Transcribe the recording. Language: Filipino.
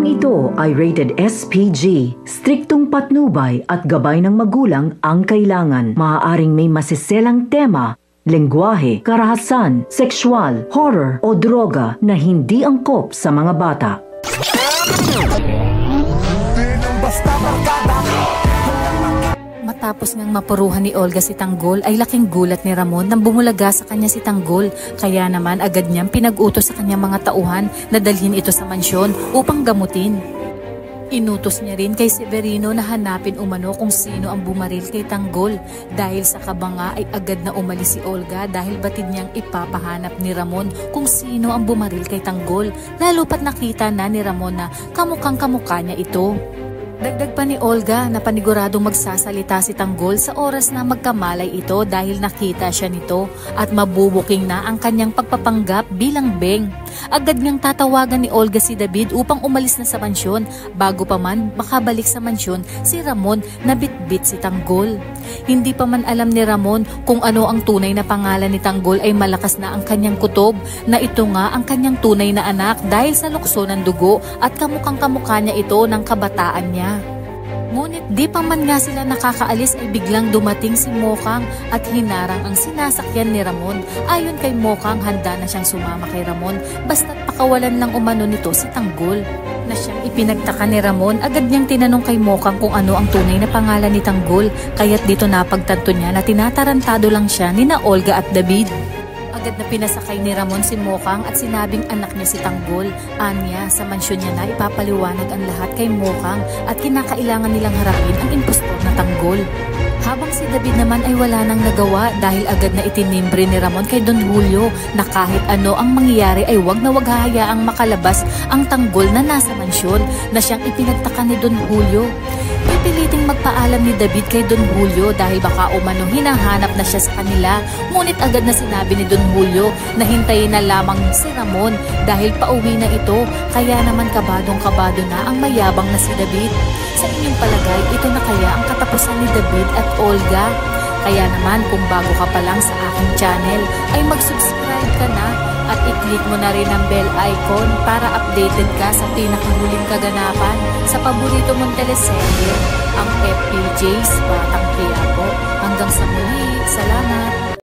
Programang ito ay rated SPG. Striktong patnubay at gabay ng magulang ang kailangan. Maaaring may masiselang tema, lengguwahe, karahasan, sexual, horror o droga na hindi angkop sa mga bata. Matapos ngang mapuruhan ni Olga si Tanggol ay laking gulat ni Ramon nang bumulaga sa kanya si Tanggol. Kaya naman agad niyang pinag-utos sa kanyang mga tauhan na dalhin ito sa mansyon upang gamutin. Inutos niya rin kay Severino na hanapin umano kung sino ang bumaril kay Tanggol. Dahil sa kabanga ay agad na umalis si Olga dahil batid niyang ipapahanap ni Ramon kung sino ang bumaril kay Tanggol. Lalo pat nakita na ni Ramon na kamukhang kamukha niya ito. Dagdag pa ni Olga na paniguradong magsasalita si Tanggol sa oras na magkamalay ito dahil nakita siya nito at mabubuking na ang kanyang pagpapanggap bilang beng. Agad ngang tatawagan ni Olga si David upang umalis na sa mansyon. Bago pa man makabalik sa mansyon, si Ramon na bitbit si Tanggol. Hindi pa man alam ni Ramon kung ano ang tunay na pangalan ni Tanggol ay malakas na ang kanyang kutob na ito nga ang kanyang tunay na anak dahil sa lukso ng dugo at kamukhang kamukha niya ito ng kabataan niya. Ngunit di pa man nga sila nakakaalis ay biglang dumating si Mokang at hinarang ang sinasakyan ni Ramon. Ayon kay Mokang, handa na siyang sumama kay Ramon basta't pakawalan lang umano nito si Tanggol. Na siyang ipinagtaka ni Ramon, agad niyang tinanong kay Mokang kung ano ang tunay na pangalan ni Tanggol. Kaya't dito napagtanto niya na tinatarantado lang siya ni na Olga at David. Agad na pinasakay ni Ramon si Mokang at sinabing anak niya si Tanggol. Anya, sa mansyon niya na ipapaliwanag ang lahat kay Mokang at kinakailangan nilang harapin ang impostor na Tanggol. Habang si David naman ay wala nang nagawa dahil agad na itinimbre ni Ramon kay Don Julio na kahit ano ang mangyayari ay wag na wag hahayaang makalabas ang Tanggol na nasa mansyon na siyang ipinagtaka ni Don Julio. Pipiliting magpaalam ni David kay Don Julio dahil baka umano hinahanap na siya sa kanila. Ngunit agad na sinabi ni Don Julio na hintayin na lamang si Ramon dahil pauwi na ito. Kaya naman kabadong-kabado na ang mayabang na si David. Sa inyong palagay, ito na kaya ang katapusan ni David at Olga? Kaya naman kung bago ka pa lang sa aking channel ay mag-subscribe ka na at i-click mo na rin ang bell icon para updated ka sa pinakahuling kaganapan sa paborito mong teleserye, ang FPJ's Batang Quiapo. Hanggang sa muli, salamat!